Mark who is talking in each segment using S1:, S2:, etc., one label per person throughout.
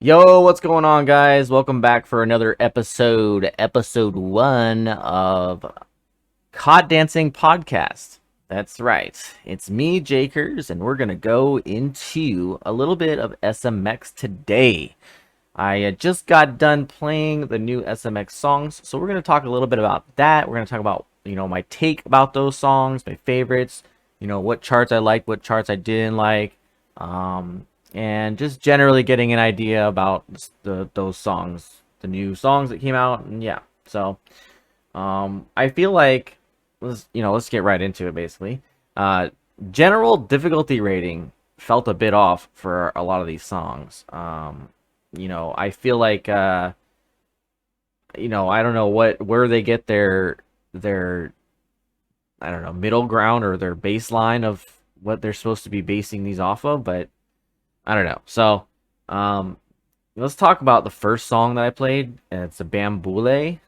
S1: Yo, what's going on, guys? Welcome back for another episode 1 of Cod Dancing Podcast. That's right. It's me, Jakers, and we're going to go into a little bit of SMX today. I just got done playing the new SMX songs, so we're going to talk a little bit about that. We're going to talk about, my take about those songs, my favorites, what charts I liked, what charts I didn't like. And just generally getting an idea about those songs, the new songs that came out, and yeah. So I feel like let's get right into it. Basically, general difficulty rating felt a bit off for a lot of these songs. I feel like I don't know where they get their I don't know middle ground or their baseline of what they're supposed to be basing these off of, but I don't know. So, um, let's talk about the first song that I played. And it's a Bambule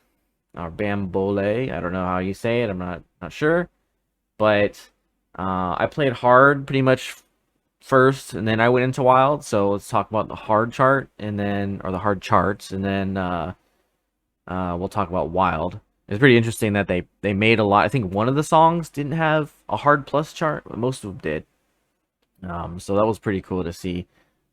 S1: or Bambole. I don't know how you say it. I'm not sure, but I played hard pretty much first, and then I went into wild. So let's talk about the hard chart, and then or the hard charts, and then we'll talk about wild. It's pretty interesting that they made a lot. I think one of the songs didn't have a hard plus chart, but most of them did. So that was pretty cool to see.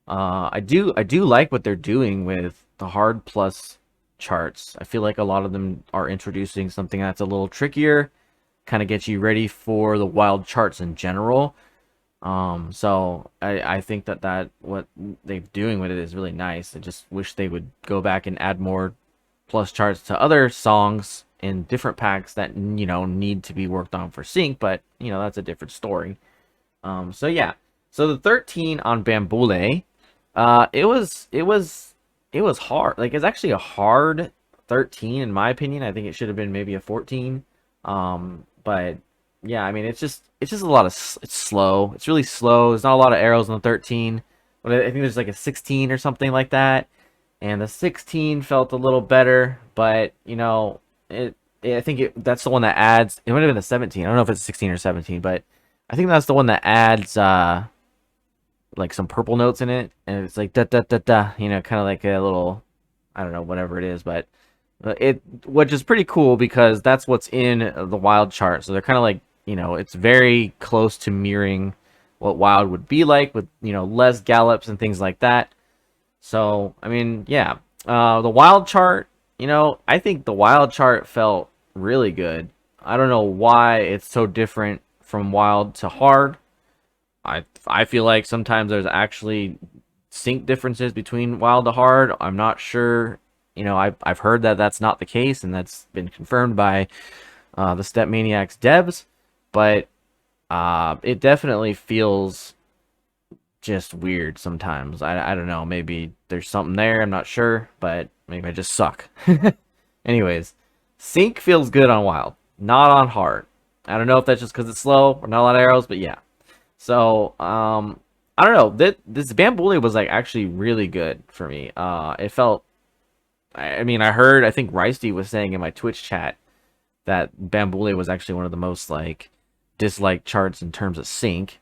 S1: I do like what they're doing with the hard plus charts. I feel like a lot of them are introducing something that's a little trickier, kind of gets you ready for the wild charts in general. So I think that what they're doing with it is really nice. I just wish they would go back and add more plus charts to other songs in different packs that need to be worked on for sync, but that's a different story. So yeah. So the 13 on Bambule, it was hard. Like, it's actually a hard 13 in my opinion. I think it should have been maybe a 14. But yeah, I mean it's just a lot of it's slow. It's really slow. There's not a lot of arrows on the 13, but I think there's like a 16 or something like that. And the 16 felt a little better, but I think that's the one that adds. It might have been the 17. I don't know if it's 16 or 17, but I think that's the one that adds like some purple notes in it, and it's like da da da da, kind of like a little, I don't know, whatever it is, but which is pretty cool because that's what's in the wild chart. So they're kind of like, it's very close to mirroring what wild would be like with less gallops and things like that. So I mean, yeah, the wild chart, I think the wild chart felt really good. I don't know why it's so different from wild to hard. I feel like sometimes there's actually sync differences between wild to hard. I'm not sure. I've heard that that's not the case, and that's been confirmed by the Step Maniacs devs. But it definitely feels just weird sometimes. I don't know. Maybe there's something there. I'm not sure, but maybe I just suck. Anyways, sync feels good on wild, not on hard. I don't know if that's just because it's slow or not a lot of arrows, but yeah. So, I don't know. This Bambuli was like actually really good for me. It felt. I mean, I think Ricey was saying in my Twitch chat that Bambuli was actually one of the most like disliked charts in terms of sync.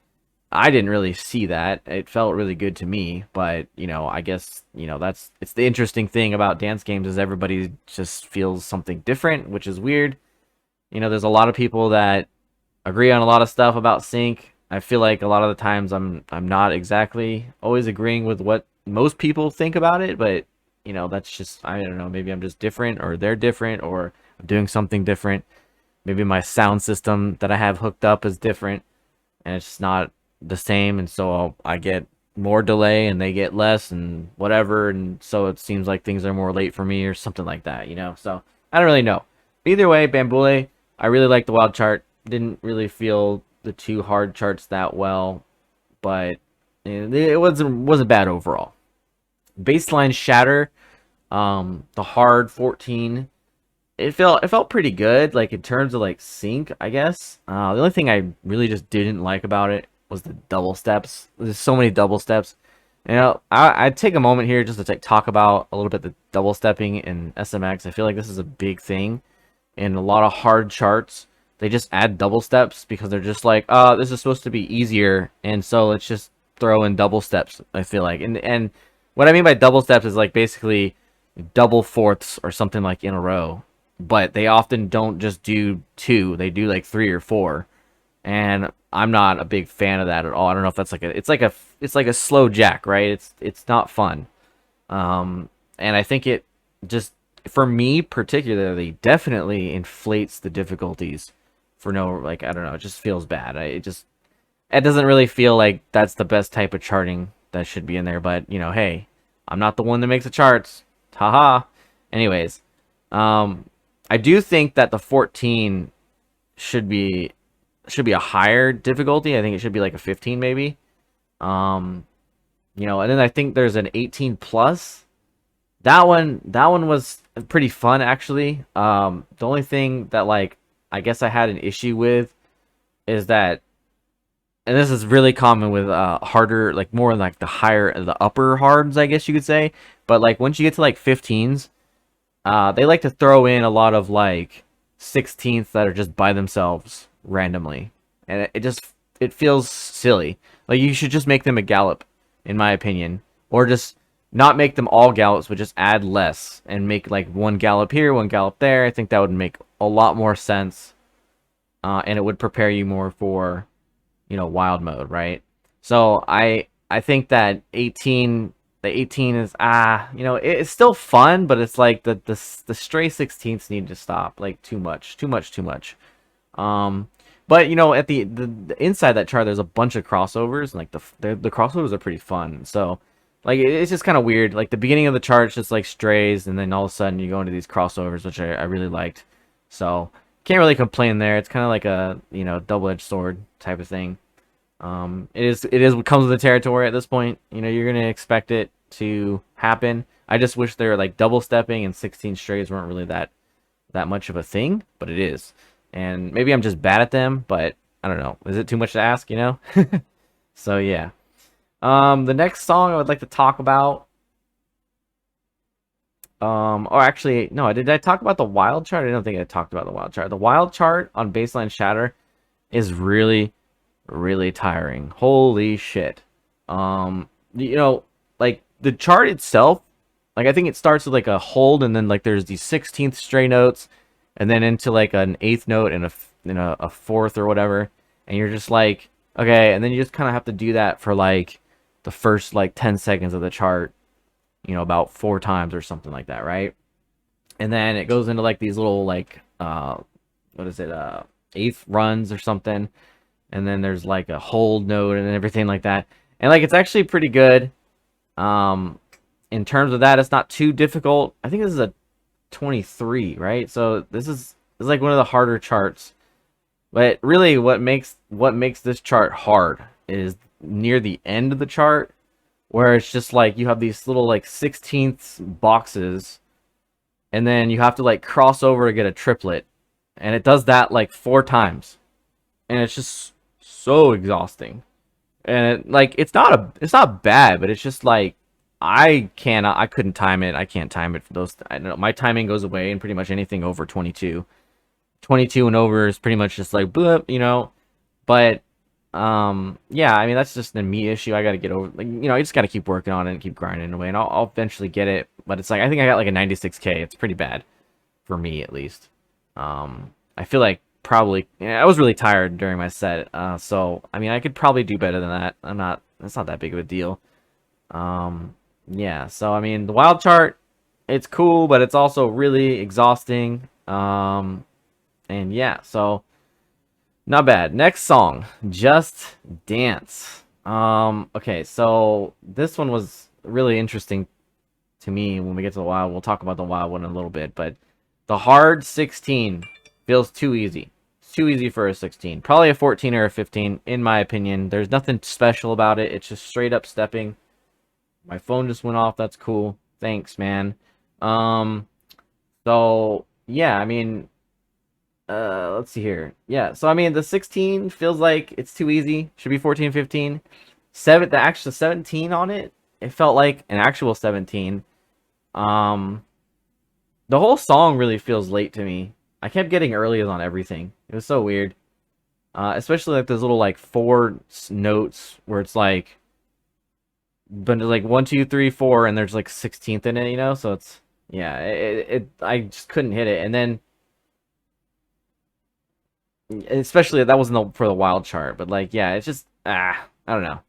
S1: I didn't really see that. It felt really good to me, but I guess it's the interesting thing about dance games is everybody just feels something different, which is weird. There's a lot of people that agree on a lot of stuff about sync. I feel like a lot of the times I'm not exactly always agreeing with what most people think about it, but that's just, I don't know, maybe I'm just different or they're different or I'm doing something different. Maybe my sound system that I have hooked up is different and it's just not the same, and so I get more delay and they get less and whatever, and so it seems like things are more late for me or something like that, So I don't really know. But either way, Bambule, I really like the wild chart. Didn't really feel the two hard charts that well, but it wasn't bad overall. Baseline shatter, the hard 14. It felt pretty good, like in terms of like sync, I guess. The only thing I really just didn't like about it was the double steps. There's so many double steps. I'd take a moment here just to talk about a little bit the double stepping in SMX. I feel like this is a big thing in a lot of hard charts. They just add double steps because they're just like, this is supposed to be easier, and so let's just throw in double steps. I feel like, and What I mean by double steps is like basically double fourths or something like in a row. But they often don't just do two; they do like three or four. And I'm not a big fan of that at all. I don't know if that's like a it's like a slow jack, right? It's not fun. And I think it just for me particularly definitely inflates the difficulties for no like I don't know, it just feels bad. It doesn't really feel like that's the best type of charting that should be in there, but you know, hey, I'm not the one that makes the charts. Haha. Anyways, um I do think that the 14 should be a higher difficulty. I think it should be like a 15 maybe. Um, and then I think there's an 18 plus. That one was pretty fun actually. The only thing that like I guess I had an issue with is that, and this is really common with harder, like more like the upper hards, I guess you could say. But like once you get to like 15s, they like to throw in a lot of like 16ths that are just by themselves randomly, and it feels silly. Like you should just make them a gallop, in my opinion, or just not make them all gallops, but just add less and make like one gallop here, one gallop there. I think that would make a lot more sense, and it would prepare you more for wild mode, right? So I think that 18 the 18 is it's still fun, but it's like the stray 16ths need to stop, like too much, too much, too much. Um but at the inside that chart there's a bunch of crossovers, and like the crossovers are pretty fun. So like it's just kind of weird. Like the beginning of the chart's just like strays, and then all of a sudden you go into these crossovers, which I really liked. So can't really complain there. It's kind of like a double-edged sword type of thing. It is what comes with the territory at this point. You're gonna expect it to happen. I just wish they were like double stepping and 16 strays weren't really that much of a thing, but it is. And maybe I'm just bad at them, but I don't know. Is it too much to ask? So yeah. The next song I would like to talk about. Or actually, no, did I talk about the wild chart? I don't think I talked about the wild chart. The wild chart on baseline shatter is really, really tiring. Holy shit. Like the chart itself, like I think it starts with like a hold, and then like there's these 16th stray notes, and then into like an eighth note and a fourth or whatever, and you're just like, okay, and then you just kind of have to do that for like the first like 10 seconds of the chart, about 4 times or something like that, right? And then it goes into like these little like what is it, eighth runs or something, and then there's like a hold note and everything like that, and like it's actually pretty good. In terms of that, it's not too difficult. I think this is a 23, right? So this is like one of the harder charts. But really, what makes this chart hard is near the end of the chart, where it's just like you have these little like 16th boxes, and then you have to like cross over to get a triplet, and it does that like 4 times, and it's just so exhausting. And it's not bad, but it's just like I couldn't time it. I can't time it for those. I don't know. My timing goes away, and pretty much anything over 22, 22 and over is pretty much just like blip. But yeah, I mean that's just a me issue. I got to get over. Like I just got to keep working on it and keep grinding away, and I'll eventually get it. But it's like I think I got like a 96K. It's pretty bad for me at least. I feel like probably I was really tired during my set. So I mean I could probably do better than that. It's not that big of a deal. Yeah, so I mean the wild chart, it's cool, but it's also really exhausting. And yeah, so not bad. Next song, Just Dance. Okay, so this one was really interesting to me. When we get to the wild, we'll talk about the wild one in a little bit, but the hard 16 feels too easy. It's too easy for a 16. Probably a 14 or a 15, in my opinion. There's nothing special about it. It's just straight up stepping. My phone just went off. That's cool. Thanks, man. So yeah, I mean, let's see here. Yeah, so I mean, the 16 feels like it's too easy. Should be 14, 15. The actual 17 on it, it felt like an actual 17. Um, the whole song really feels late to me. I kept getting earlies on everything. It was so weird. Especially like those little like four notes where it's like but it's like 1, 2, 3, 4, and there's like 16th in it, you know. So it's yeah, I just couldn't hit it, and then especially that wasn't for the wild chart, but like yeah, it's just I don't know.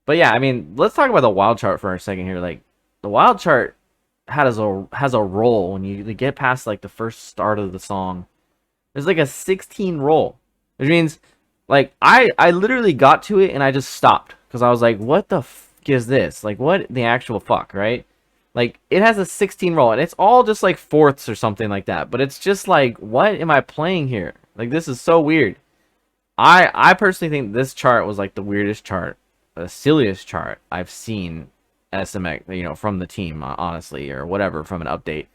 S1: But yeah, I mean, let's talk about the wild chart for a second here. Like the wild chart has a roll when you get past like the first start of the song. There's like a 16 roll, which means like I literally got to it and I just stopped because I was like, what the f is this? Like what the actual fuck, right? Like it has a 16 roll and it's all just like fourths or something like that. But it's just like, what am I playing here? Like this is so weird. I personally think this chart was like the weirdest chart, the silliest chart I've seen SMX, you know, from the team, honestly, or whatever, from an update.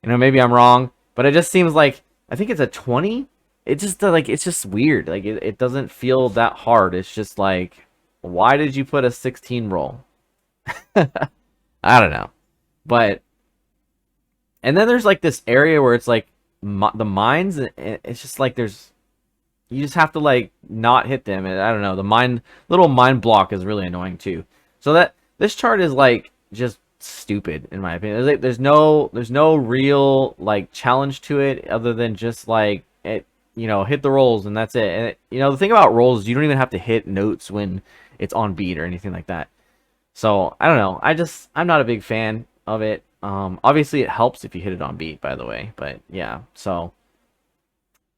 S1: You know, maybe I'm wrong, but it just seems like I think it's a 20. It just like it's just weird. Like it doesn't feel that hard. It's just like, why did you put a 16 roll? I don't know, but and then there's like this area where it's like the mines. It's just like there's you just have to like not hit them. And I don't know. The little mine block is really annoying too. So that this chart is like just stupid in my opinion. There's no real like challenge to it other than just like it, you know, hit the rolls and that's it. And you know, the thing about rolls, you don't even have to hit notes when it's on beat or anything like that. So I don't know. I'm not a big fan of it. Obviously it helps if you hit it on beat, by the way. But yeah, so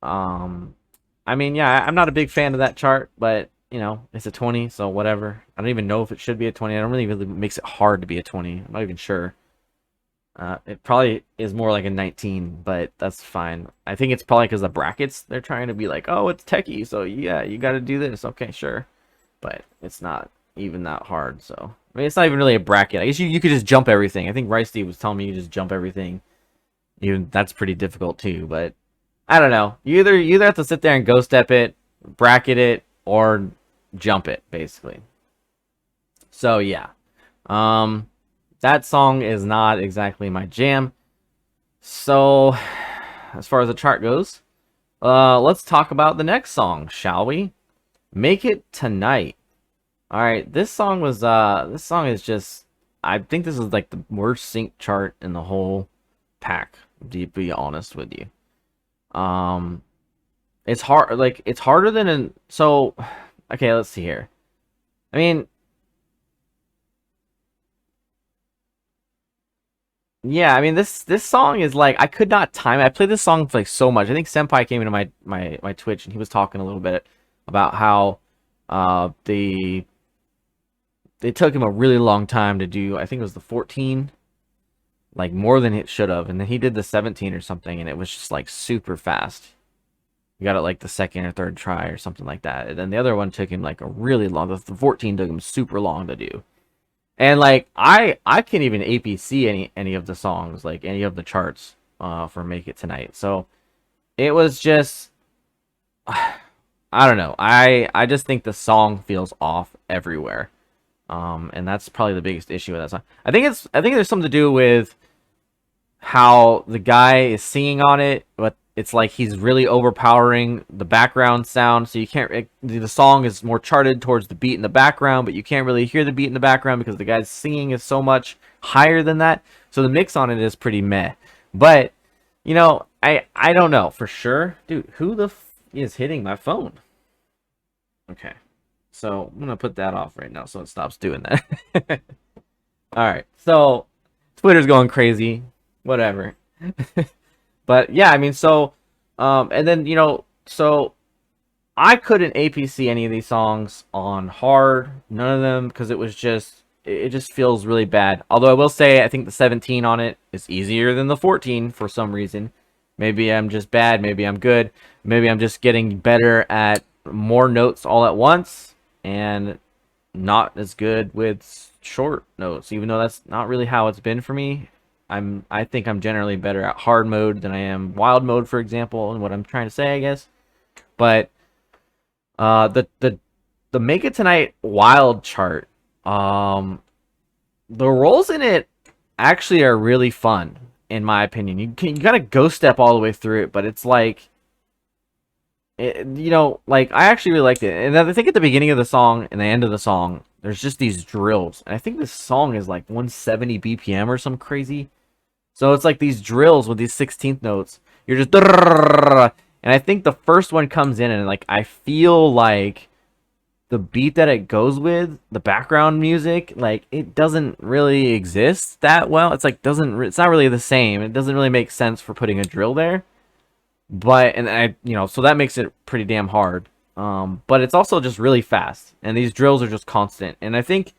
S1: um, I mean, yeah, I'm not a big fan of that chart, but you know, it's a 20, so whatever. I don't even know if it should be a 20. I don't really makes it hard to be a 20. I'm not even sure. It probably is more like a 19, but that's fine. I think it's probably because the brackets, they're trying to be like, oh, it's techie, so yeah, you got to do this. Okay, sure. But it's not even that hard, so. I mean, it's not even really a bracket. I guess you could just jump everything. I think Rice Steve was telling me you just jump everything. Even that's pretty difficult too, but I don't know. You either have to sit there and go step it, bracket it, or jump it, basically. So yeah. That song is not exactly my jam. So as far as the chart goes, let's talk about the next song, shall we? Make It Tonight. Alright, this song is just, I think this is like the worst sync chart in the whole pack, to be honest with you. It's hard, like it's harder than so okay, let's see here. I mean, yeah, I mean this song is like I could not time it. I played this song for like so much. I think Senpai came into my Twitch and he was talking a little bit about how they took him a really long time to do. I think it was the 14, like more than it should have, and then he did the 17 or something and it was just like super fast. You got it like the second or third try or something like that. And then the other one took him like a really long. The 14 took him super long to do. And like I can't even APC any of the songs, like any of the charts for Make It Tonight. So it was just I don't know. I just think the song feels off everywhere. And that's probably the biggest issue with that song. I think there's something to do with how the guy is singing on it, but it's like he's really overpowering the background sound, so you can't. The song is more charted towards the beat in the background, but you can't really hear the beat in the background because the guy's singing is so much higher than that. So the mix on it is pretty meh. But you know, I don't know for sure, dude. Who the f is hitting my phone? Okay, so I'm gonna put that off right now so it stops doing that. All right, so Twitter's going crazy. Whatever. But yeah, I mean, so, and then, you know, so I couldn't APC any of these songs on hard, none of them, because it just feels really bad. Although I will say, I think the 17 on it is easier than the 14 for some reason. Maybe I'm just bad, maybe I'm good, maybe I'm just getting better at more notes all at once, and not as good with short notes, even though that's not really how it's been for me. I think I'm generally better at hard mode than I am wild mode, for example, and what I'm trying to say, I guess. But the Make It Tonight wild chart, the rolls in it actually are really fun, in my opinion. You gotta go step all the way through it, but it's like, you know, like I actually really liked it. And I think at the beginning of the song and the end of the song, there's just these drills. And I think this song is like 170 BPM or some crazy. So it's like these drills with these 16th notes. You're just and I think the first one comes in and like I feel like the beat that it goes with, the background music, like it doesn't really exist that well. It's like it's not really the same. It doesn't really make sense for putting a drill there. But and I so that makes it pretty damn hard. But it's also just really fast, and these drills are just constant. And I think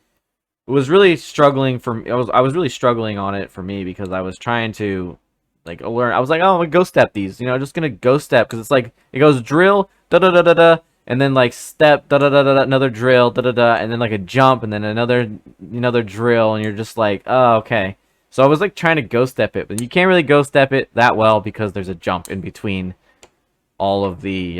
S1: it was really struggling for me. I was really struggling on it for me because I was trying to like learn. I was like, oh, I'm gonna go step these, just gonna go step because it's like it goes drill da da da da da, and then like step da da da da, another drill da da da, and then like a jump, and then another drill, and you're just like, oh, okay. So I was like trying to go step it, but you can't really go step it that well because there's a jump in between all of the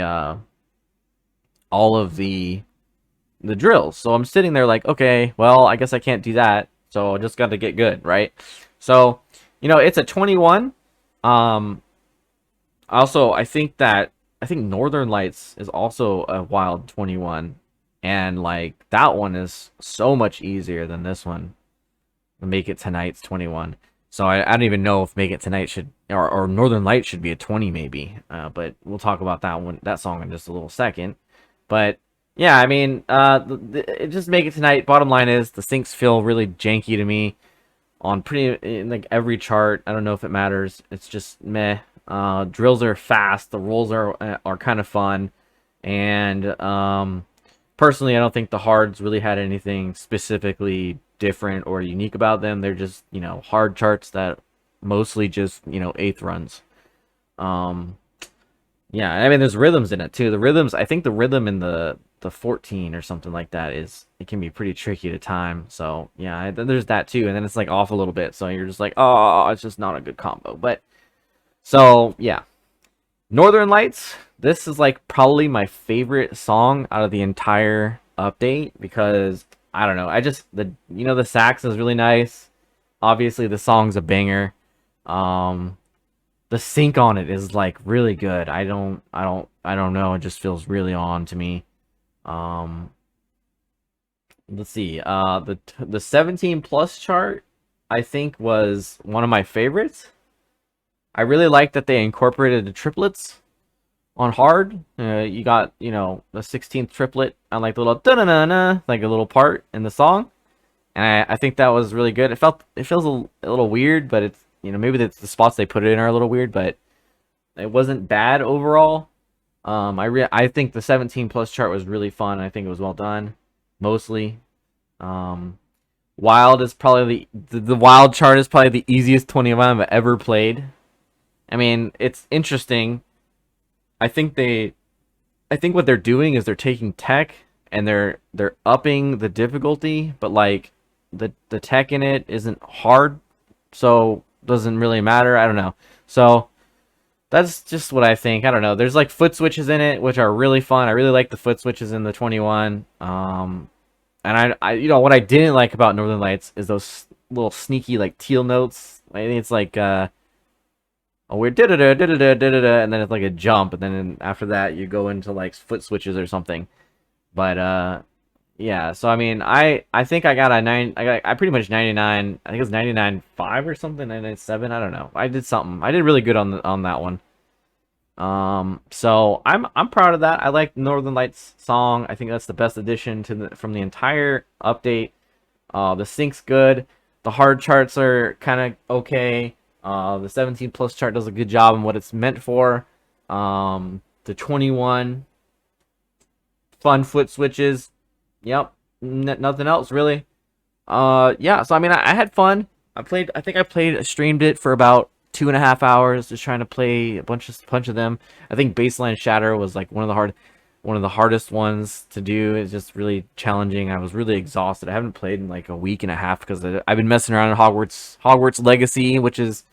S1: drills. So I'm sitting there like, okay, well, I guess I can't do that. So I just got to get good, right? So, it's a 21. Also, I think Northern Lights is also a wild 21, and like that one is so much easier than this one. Make It Tonight's 21. So I don't even know if Make It Tonight should or Northern Lights should be a 20 maybe. But we'll talk about that song in just a little second. But yeah, I mean, just Make It Tonight. Bottom line is the syncs feel really janky to me on in like every chart. I don't know if it matters. It's just meh. Drills are fast. The rolls are kind of fun, and personally, I don't think the hards really had anything specifically different or unique about them. They're just hard charts that mostly just eighth runs. Yeah, I mean, there's rhythms in it too. The rhythms, I think the rhythm in the 14 or something like that it can be pretty tricky to time. So yeah, there's that too, and then it's like off a little bit, so you're just like, oh, it's just not a good combo. But so yeah, Northern Lights. This is like probably my favorite song out of the entire update because I don't know. I just the sax is really nice. Obviously, the song's a banger. The sync on it is like really good. I don't know. It just feels really on to me. Let's see. The 17 plus chart I think was one of my favorites. I really like that they incorporated the triplets on hard. You got the 16th triplet on like the little da na na na, like a little part in the song, and I think that was really good. It feels a little weird, but it's maybe the spots they put it in are a little weird, but it wasn't bad overall. I think the 17 plus chart was really fun. I think it was well done, mostly. Wild is probably the wild chart is probably the easiest 21 I've ever played. I mean, it's interesting. I think what they're doing is they're taking tech and they're upping the difficulty, but like the tech in it isn't hard, so doesn't really matter. I don't know. So that's just what I think. I don't know. There's like foot switches in it, which are really fun. I really like the foot switches in the 21. And I what I didn't like about Northern Lights is those little sneaky like teal notes. I think it's like a weird da da da da da da da, and then it's like a jump, and then after that you go into like foot switches or something. But yeah. So I mean, I think I got a 9. I pretty much 99. I think it was 99.5 or something, 99.7. I don't know. I did something. I did really good on that one. So I'm proud of that. I like Northern Lights song. I think that's the best addition from the entire update. The sync's good. The hard charts are kind of okay. The 17 plus chart does a good job on what it's meant for. The 21 fun foot switches. Yep. Nothing else really. Yeah. So I mean, I had fun. I think I streamed it for about 2.5 hours, just trying to play a bunch of them. I think Baseline Shatter was like one of the hardest ones to do. It's just really challenging. I was really exhausted. I haven't played in like a week and a half because I've been messing around in Hogwarts Legacy, which is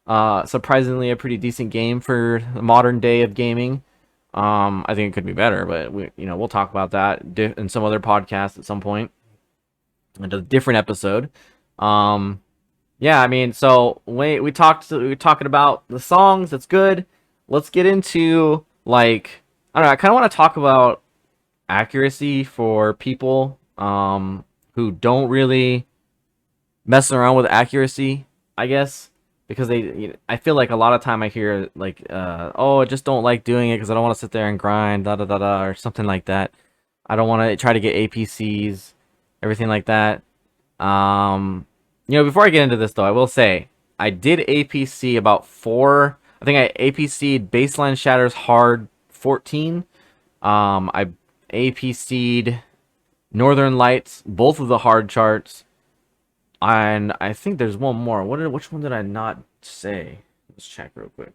S1: surprisingly a pretty decent game for the modern day of gaming. I think it could be better, but we'll talk about that in some other podcast at some point, in a different episode. Yeah, I mean, so we're talking about the songs. That's good. Let's get into like, I don't know. I kind of want to talk about accuracy for people. who don't really mess around with accuracy, I guess, because I feel like a lot of time I hear like, oh, I just don't like doing it because I don't want to sit there and grind, da da da da, or something like that. I don't want to try to get APCs, everything like that. Before I get into this though, I will say I did APC about four. I think I APC'd Baseline Shatters Hard 14. I APC'd Northern Lights, both of the hard charts, and I think there's one more. Which one did I not say? Let's check real quick.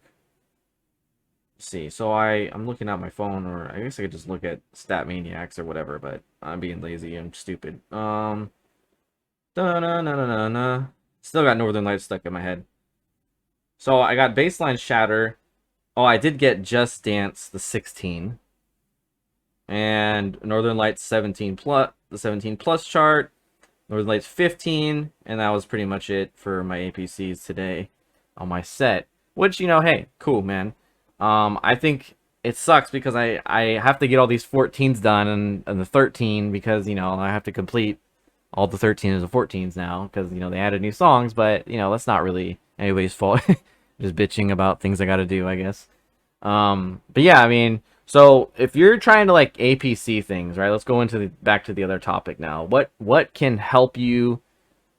S1: Let's see. So I'm looking at my phone, or I guess I could just look at Stat Maniacs or whatever, but I'm being lazy and stupid. Da na na na na na. Still got Northern Lights stuck in my head. So I got Baseline Shatter. Oh, I did get Just Dance the 16. And Northern Lights 17 plus, the 17 plus chart. Northern Lights 15, and that was pretty much it for my APCs today on my set. Which, hey, cool, man. I think it sucks because I have to get all these 14s done and the 13 because, I have to complete all the 13s and 14s now because, they added new songs, but, that's not really anybody's fault. Just bitching about things I got to do, I guess. But yeah, I mean, so if you're trying to like APC things, right? Let's go into back to the other topic now. What can help you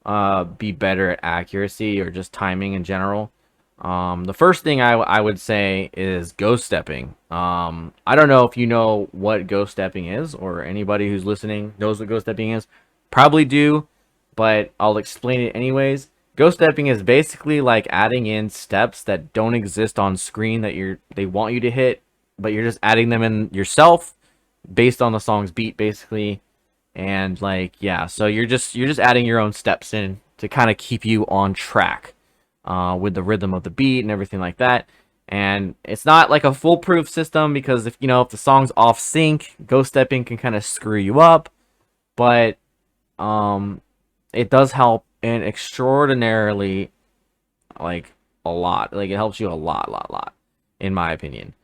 S1: be better at accuracy or just timing in general? The first thing I would say is ghost stepping. I don't know if you know what ghost stepping is, or anybody who's listening knows what ghost stepping is. Probably do, but I'll explain it anyways. Ghost stepping is basically like adding in steps that don't exist on screen that they want you to hit, but you're just adding them in yourself based on the song's beat, basically. And like, yeah, so you're just adding your own steps in to kind of keep you on track with the rhythm of the beat and everything like that. And it's not like a foolproof system because if the song's off sync, ghost stepping can kind of screw you up, but it does help in extraordinarily, like, a lot. Like, it helps you a lot, in my opinion.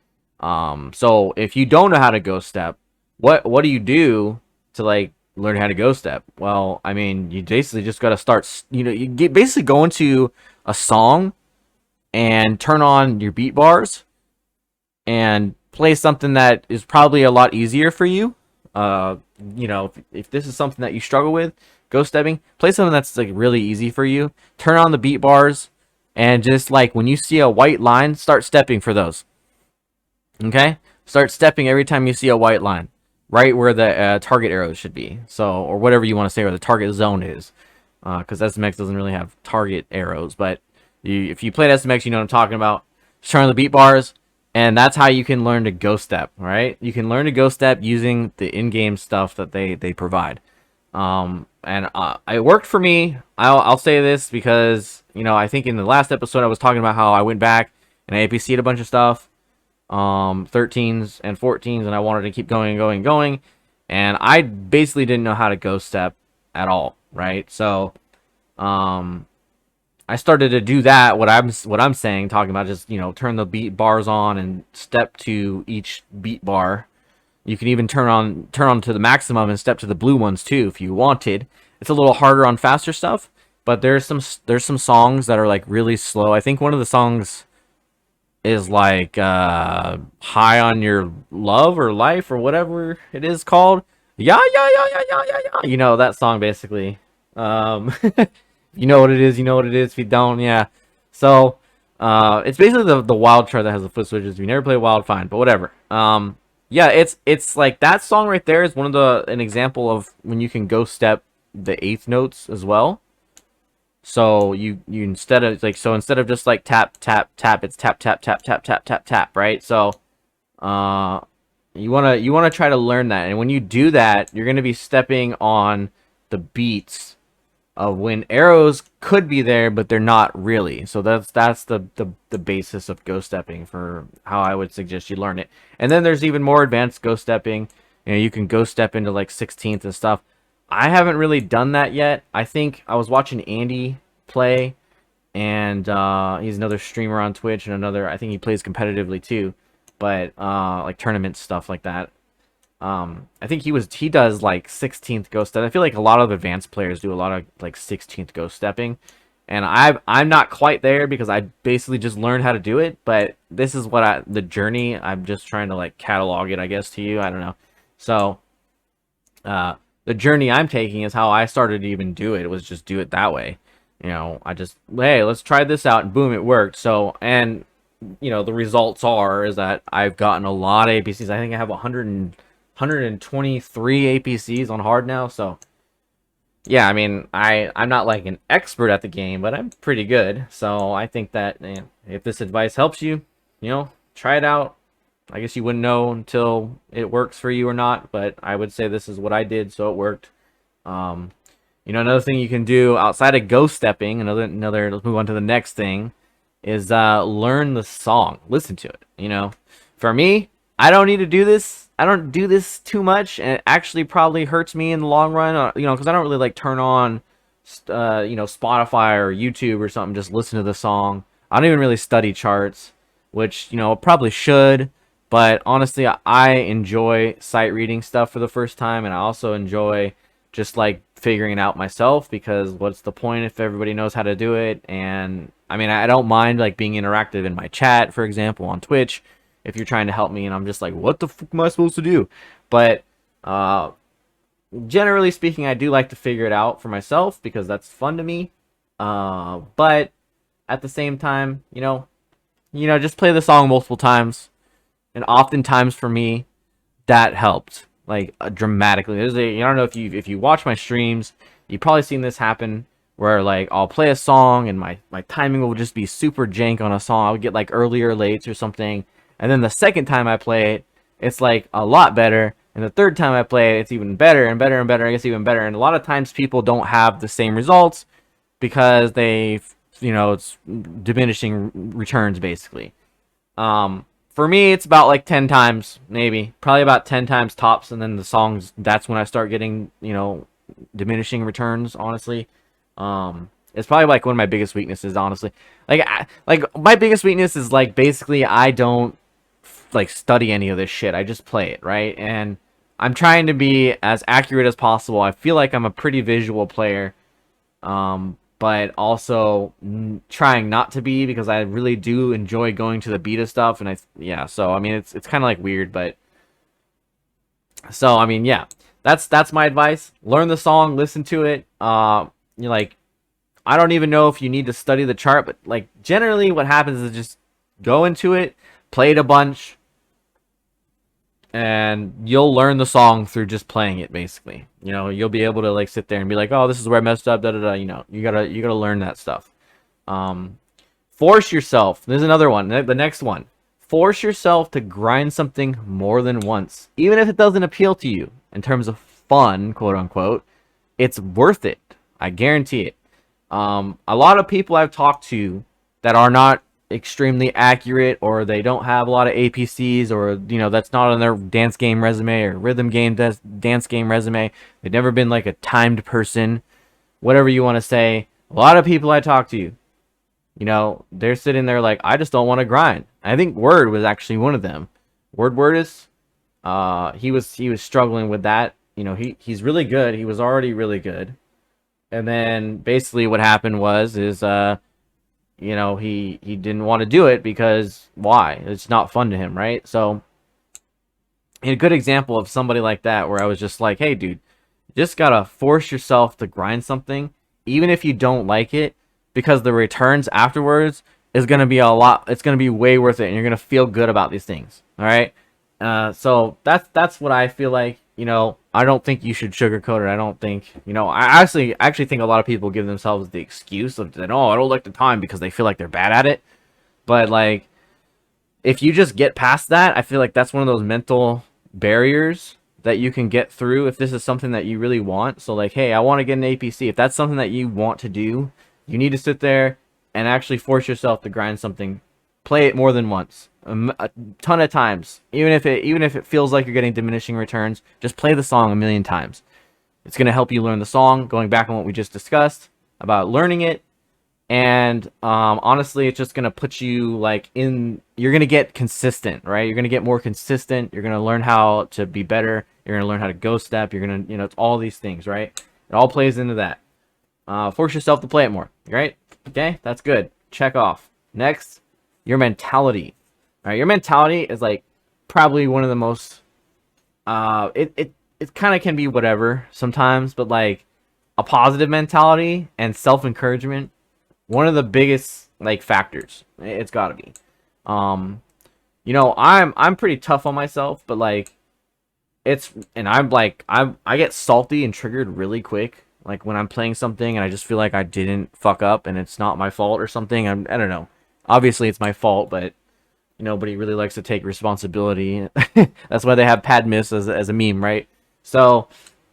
S1: So if you don't know how to ghost step, what do you do to like learn how to ghost step? Well, I mean, you basically just got to start, basically go into a song and turn on your beat bars and play something that is probably a lot easier for you. If this is something that you struggle with, ghost stepping, play something that's like really easy for you. Turn on the beat bars and just like when you see a white line, start stepping for those. Okay? Start stepping every time you see a white line, right where the target arrows should be. So, or whatever you want to say, where the target zone is. Because SMX doesn't really have target arrows, but if you played SMX, you know what I'm talking about. Just turn on the beat bars, and that's how you can learn to ghost step, right? You can learn to ghost step using the in-game stuff that they provide. And it worked for me. I'll say this because, I think in the last episode I was talking about how I went back and I APC'd a bunch of stuff. 13s and 14s, and I wanted to keep going, and I basically didn't know how to ghost step at all, right? So I started to do that, what I'm saying, talking about just turn the beat bars on and step to each beat bar. You can even turn on to the maximum and step to the blue ones too if you wanted. It's a little harder on faster stuff, but there's some songs that are like really slow. I think one of the songs is like High on Your Love or Life or whatever it is called. Yeah. That song basically. You know what it is, if you don't, yeah. So it's basically the wild chart that has the foot switches. If you never play wild, fine, but whatever. Yeah, it's like that song right there is an example of when you can ghost step the eighth notes as well. So you instead of just like tap tap tap, it's tap tap tap tap tap tap tap, right? So you wanna try to learn that, and when you do that, you're gonna be stepping on the beats of when arrows could be there, but they're not really. So that's the basis of ghost stepping for how I would suggest you learn it. And then there's even more advanced ghost stepping. You can ghost step into like 16th and stuff. I haven't really done that yet. I think I was watching Andy play, and he's another streamer on Twitch, and I think he plays competitively too, but like tournament stuff like that. I think he does like 16th ghost step. I feel like a lot of advanced players do a lot of like 16th ghost stepping, and I'm not quite there because I basically just learned how to do it. But this is the journey. I'm just trying to like catalog it, I guess, to you. I don't know. So the journey I'm taking is how I started to even do it. It was just do it that way. I just, hey, let's try this out, and boom, it worked. So, and the results is that I've gotten a lot of APCs. I think I have 123 APCs on hard now. So yeah, I mean, I'm not like an expert at the game, but I'm pretty good. So I think that if this advice helps you, try it out. I guess you wouldn't know until it works for you or not, but I would say this is what I did, so it worked. Another thing you can do outside of ghost stepping, let's move on to the next thing, is learn the song, listen to it. For me, I don't need to do this. I don't do this too much, and it actually probably hurts me in the long run. Because I don't really like turn on, Spotify or YouTube or something. Just listen to the song. I don't even really study charts, which probably should. But honestly, I enjoy sight reading stuff for the first time, and I also enjoy just like figuring it out myself, because what's the point if everybody knows how to do it? And I mean, I don't mind like being interactive in my chat, for example, on Twitch, if you're trying to help me and I'm just like, what the fuck am I supposed to do? But generally speaking, I do like to figure it out for myself because that's fun to me. But at the same time, just play the song multiple times. And oftentimes for me, that helped like dramatically. I don't know if you watch my streams, you've probably seen this happen where like I'll play a song and my timing will just be super jank on a song. I'll get like early or late or something. And then the second time I play it, it's like a lot better. And the third time I play it, it's even better and better and better. I guess even better. And a lot of times people don't have the same results because it's diminishing returns basically. For me, it's about like 10 times, maybe. Probably about 10 times tops, and then the songs, that's when I start getting, diminishing returns, honestly. It's probably like one of my biggest weaknesses, honestly. Like my biggest weakness is like basically I don't like study any of this shit. I just play it, right? And I'm trying to be as accurate as possible. I feel like I'm a pretty visual player. But also trying not to be, because I really do enjoy going to the beat of stuff, and so I mean it's kind of like weird, but so I mean that's my advice. Learn the song, listen to it. You're like, I don't even know if you need to study the chart, but like generally what happens is just go into it, play it a bunch, and you'll learn the song through just playing it, basically. You'll be able to like sit there and be like, oh, this is where I messed up, da da da. You gotta learn that stuff. Force yourself. There's another one. The next one. Force yourself to grind something more than once, even if it doesn't appeal to you in terms of fun, quote unquote. It's worth it. I guarantee it. A lot of people I've talked to that are not extremely accurate, or they don't have a lot of APCs, or that's not on their dance game resume or rhythm game dance game resume. They've never been like a timed person, whatever you want to say. A lot of people I talk to, they're sitting there like, I just don't want to grind. I think Word was actually one of them. Wordis, he was struggling with that. He's really good. He was already really good, and then basically what happened is he didn't want to do it because why? It's not fun to him, right? So a good example of somebody like that, where I was just like, hey dude, you just gotta force yourself to grind something, even if you don't like it, because the returns afterwards is gonna be it's gonna be way worth it, and you're gonna feel good about these things. All right. So that's what I feel like. I don't think you should sugarcoat it. I don't think, I actually think a lot of people give themselves the excuse of that, oh, I don't like the time, because they feel like they're bad at it. But like, if you just get past that, I feel like that's one of those mental barriers that you can get through if this is something that you really want. So like, hey, I want to get an APC. If that's something that you want to do, you need to sit there and actually force yourself to grind something. Play it more than once, a ton of times. Even if it feels like you're getting diminishing returns, just play the song a million times. It's gonna help you learn the song. Going back on what we just discussed about learning it, And honestly, it's just gonna put you like in. You're gonna get consistent, right? You're gonna get more consistent. You're gonna learn how to be better. You're gonna learn how to go step. You're gonna, it's all these things, right? It all plays into that. Force yourself to play it more, right? Okay, that's good. Check off. Next, your mentality. All right, your mentality is like probably one of the most. It kind of can be whatever sometimes, but like a positive mentality and self encouragement, one of the biggest like factors. It's got to be. Um, I'm pretty tough on myself, but like I'm like I get salty and triggered really quick. Like when I'm playing something and I just feel like I didn't fuck up and it's not my fault or something. I don't know. Obviously it's my fault, but nobody really likes to take responsibility. That's why they have Padmis as a meme, right? So,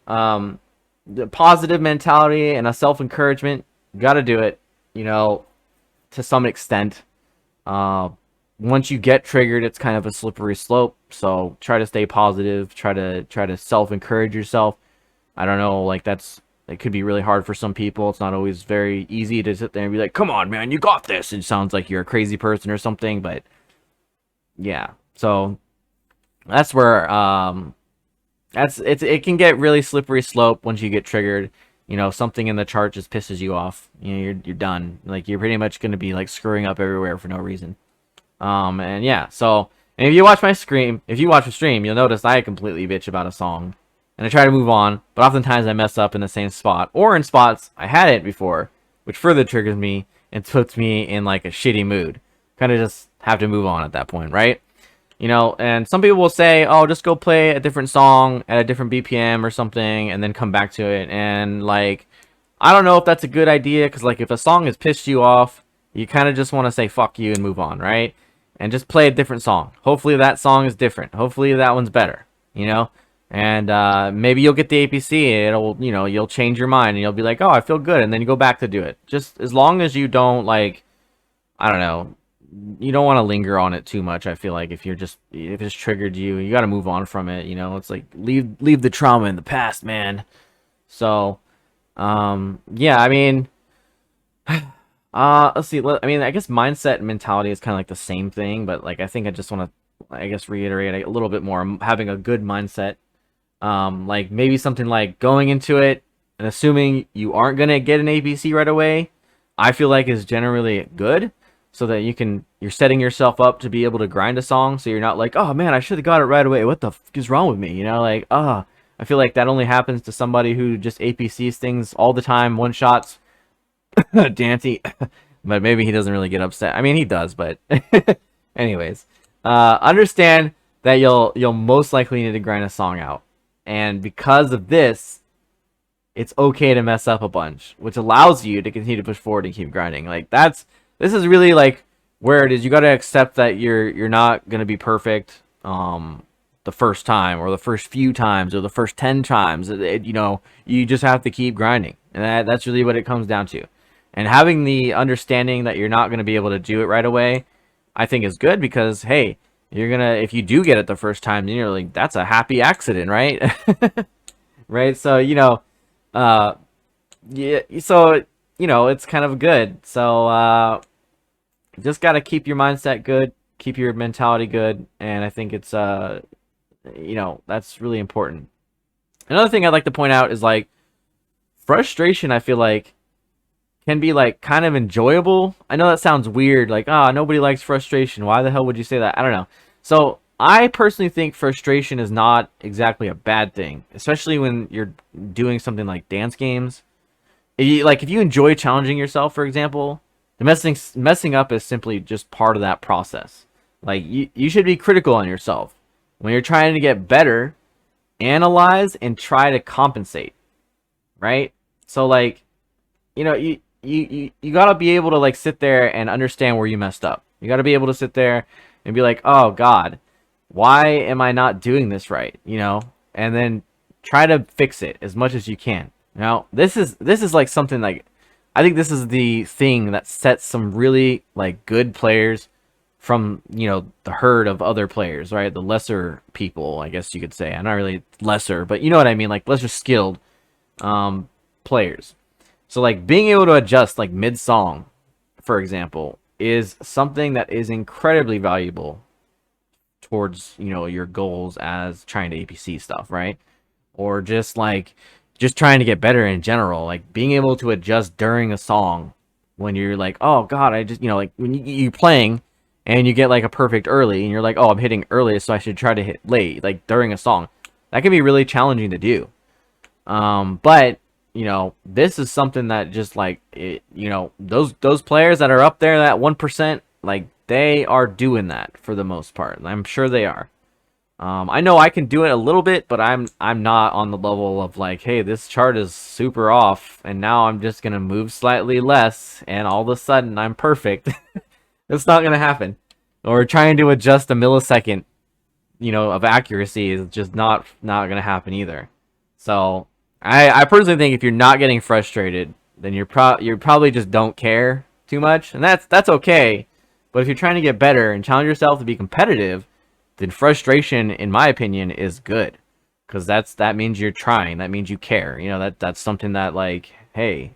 S1: the positive mentality and a self encouragement, got to do it. You know, to some extent. Uh, Once you get triggered, it's kind of a slippery slope. So try to stay positive. Try to self encourage yourself. I don't know, like it could be really hard for some people. It's not always very easy to sit there and be like, "Come on, man, you got this." It sounds like you're a crazy person or something, but yeah. So that's where it can get really slippery slope once you get triggered. Something in the chart just pisses you off. You're done. Like you're pretty much gonna be like screwing up everywhere for no reason. And yeah, so and if you watch the stream, you'll notice I completely bitch about a song, and I try to move on, but oftentimes I mess up in the same spot or in spots I had it before, which further triggers me and puts me in like a shitty mood. Kind of just have to move on at that point, right? And some people will say, "Oh, just go play a different song at a different BPM or something, and then come back to it." And like, I don't know if that's a good idea, because like if a song has pissed you off, you kind of just want to say "fuck you" and move on, right? And just play a different song. Hopefully that song is different. Hopefully that one's better, And maybe you'll get the APC. It'll, you'll change your mind and you'll be like, "Oh, I feel good," and then you go back to do it. Just as long as you don't like, I don't know, you don't want to linger on it too much. I feel like if it's triggered you, you got to move on from it. It's like leave the trauma in the past, man. So, yeah, I mean, let's see. I mean, I guess mindset and mentality is kind of like the same thing, but like I think I just want to, I guess, reiterate a little bit more. Having a good mindset, like maybe something like going into it and assuming you aren't gonna get an APC right away, I feel like is generally good, so that you're setting yourself up to be able to grind a song, so you're not like, "Oh man, I should have got it right away. What the fuck is wrong with me?" Like, I feel like that only happens to somebody who just APCs things all the time, one shots. Dante, but maybe he doesn't really get upset. I mean, he does, but anyways, understand that you'll most likely need to grind a song out, and because of this, it's okay to mess up a bunch, which allows you to continue to push forward and keep grinding. Like this is really like where it is. You got to accept that you're not gonna be perfect the first time or the first few times or the first 10 times. You just have to keep grinding, and that's really what it comes down to. And having the understanding that you're not going to be able to do it right away, I think is good, because hey, if you do get it the first time, then you're like, that's a happy accident, right? Right? So, yeah, so, it's kind of good. So, just got to keep your mindset good, keep your mentality good, and I think it's, that's really important. Another thing I'd like to point out is like frustration, I feel like, can be like kind of enjoyable. I know that sounds weird, like, nobody likes frustration. Why the hell would you say that? I don't know. So I personally think frustration is not exactly a bad thing, especially when you're doing something like dance games. If you enjoy challenging yourself, for example, the messing up is simply just part of that process. Like you should be critical on yourself when you're trying to get better. Analyze and try to compensate, right? So like, you gotta be able to like sit there and understand where you messed up. You gotta be able to sit there and be like, "Oh God, why am I not doing this right?" And then try to fix it as much as you can. Now, this is like something like, I think this is the thing that sets some really like good players from the herd of other players, right? The lesser people, I guess you could say. I'm not really lesser, but you know what I mean, like lesser skilled players. So like being able to adjust like mid song, for example, is something that is incredibly valuable towards, your goals as trying to APC stuff, right? Or just like just trying to get better in general, like being able to adjust during a song when you're like, oh god, I just, like when you're playing and you get like a perfect early and you're like, oh, I'm hitting earliest, so I should try to hit late, like during a song. That can be really challenging to do. But this is something that just like those players that are up there, that 1%, like they are doing that for the most part. I'm sure they are. I know I can do it a little bit, but I'm not on the level of like, hey, this chart is super off, and now I'm just gonna move slightly less, and all of a sudden I'm perfect. It's not gonna happen. Or trying to adjust a millisecond, of accuracy is just not gonna happen either. So I personally think if you're not getting frustrated, then you probably just don't care too much, and that's okay. But if you're trying to get better and challenge yourself to be competitive, then frustration, in my opinion, is good, because that means you're trying. That means you care. That's something that, like, hey,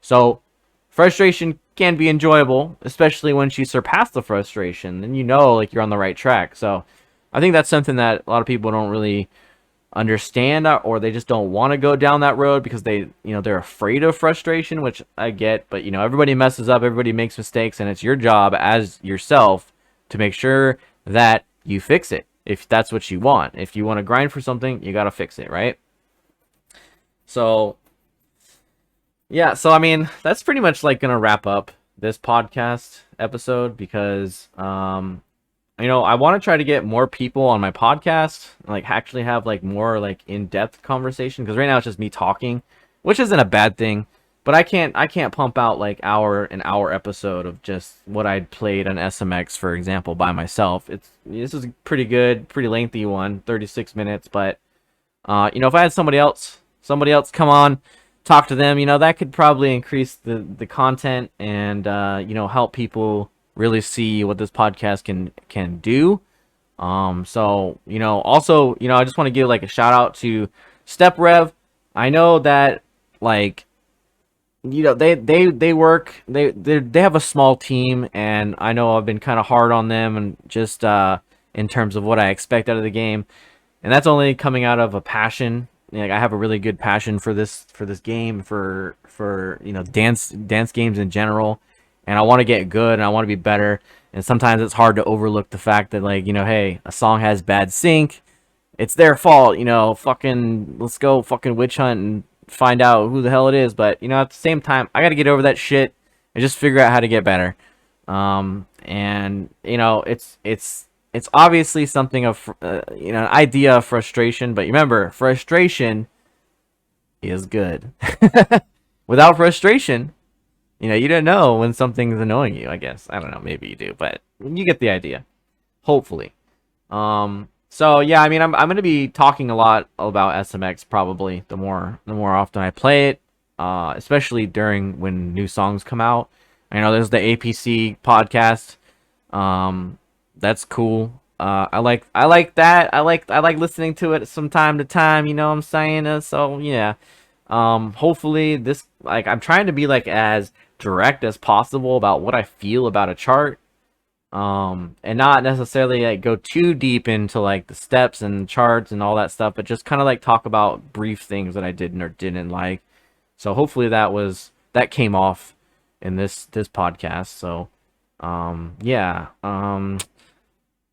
S1: So frustration can be enjoyable, especially once you surpass the frustration. Then like you're on the right track. So I think that's something that a lot of people don't really understand, or they just don't want to go down that road because they're afraid of frustration, which I get. But everybody messes up, everybody makes mistakes, and it's your job as yourself to make sure that you fix it if that's what you want. If you want to grind for something, you got to fix it, right? So yeah, so I mean, that's pretty much like gonna wrap up this podcast episode, because I want to try to get more people on my podcast, like actually have like more like in-depth conversation, because right now it's just me talking, which isn't a bad thing, but I can't pump out like an hour episode of just what I'd played on SMX, for example, by myself. This is a pretty good, pretty lengthy one, 36 minutes, but if I had somebody else come on, talk to them, that could probably increase the content and help people really see what this podcast can do. So also, I just want to give like a shout out to Step Rev. I know that, like, they work, they have a small team, and I know I've been kind of hard on them, and just in terms of what I expect out of the game, and that's only coming out of a passion. Like, I have a really good passion for this game, for dance games in general, and I want to get good, and I want to be better. And sometimes it's hard to overlook the fact that, like, hey, a song has bad sync, it's their fault, fucking let's go fucking witch hunt and find out who the hell it is. But at the same time, I got to get over that shit and just figure out how to get better. And it's obviously something of an idea of frustration, but remember, frustration is good. Without frustration, you don't know when something's annoying you, I guess. I don't know, maybe you do, but you get the idea. Hopefully. So yeah, I mean, I'm gonna be talking a lot about SMX probably the more often I play it, especially during when new songs come out. I know there's the APC podcast. That's cool. I like that. I like listening to it from time to time. You know what I'm saying? So yeah. Hopefully this, like, I'm trying to be like as direct as possible about what I feel about a chart. And not necessarily like go too deep into like the steps and charts and all that stuff, but just kind of like talk about brief things that I did or didn't like. So hopefully that came off in this podcast. So yeah.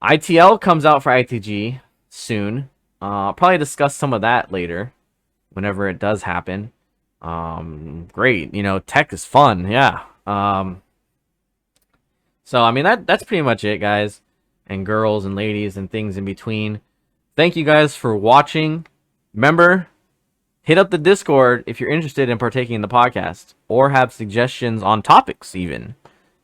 S1: ITL comes out for ITG soon. I'll probably discuss some of that later whenever it does happen. Great, tech is fun. Yeah. So I mean, that's pretty much it, guys and girls and ladies and things in between. Thank you guys for watching. Remember, hit up the Discord if you're interested in partaking in the podcast or have suggestions on topics even.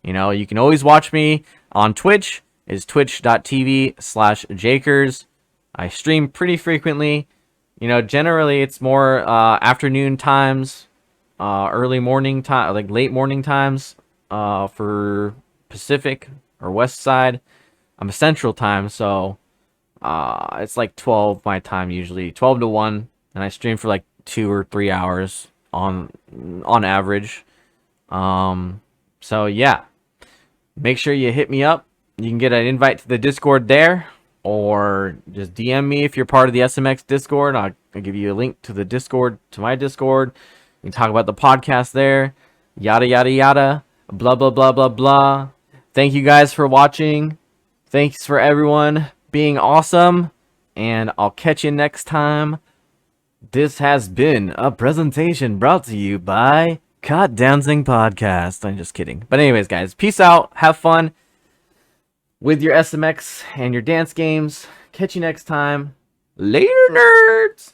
S1: You can always watch me on Twitch. It's twitch.tv/Jakers. I stream pretty frequently. Generally it's more afternoon times, early morning time, like late morning times for Pacific or West Side. I'm a Central time, so it's like 12 my time, usually 12 to 1, and I stream for like 2 or 3 hours on average. So yeah, make sure you hit me up. You can get an invite to the Discord there, or just DM me if you're part of the SMX Discord. I'll give you a link to the Discord, to my Discord. You can talk about the podcast there. Yada, yada, yada. Blah, blah, blah, blah, blah. Thank you guys for watching. Thanks for everyone being awesome. And I'll catch you next time. This has been a presentation brought to you by Caught Dancing Podcast. I'm just kidding. But anyways, guys, peace out. Have fun with your SMX and your dance games. Catch you next time. Later, nerds!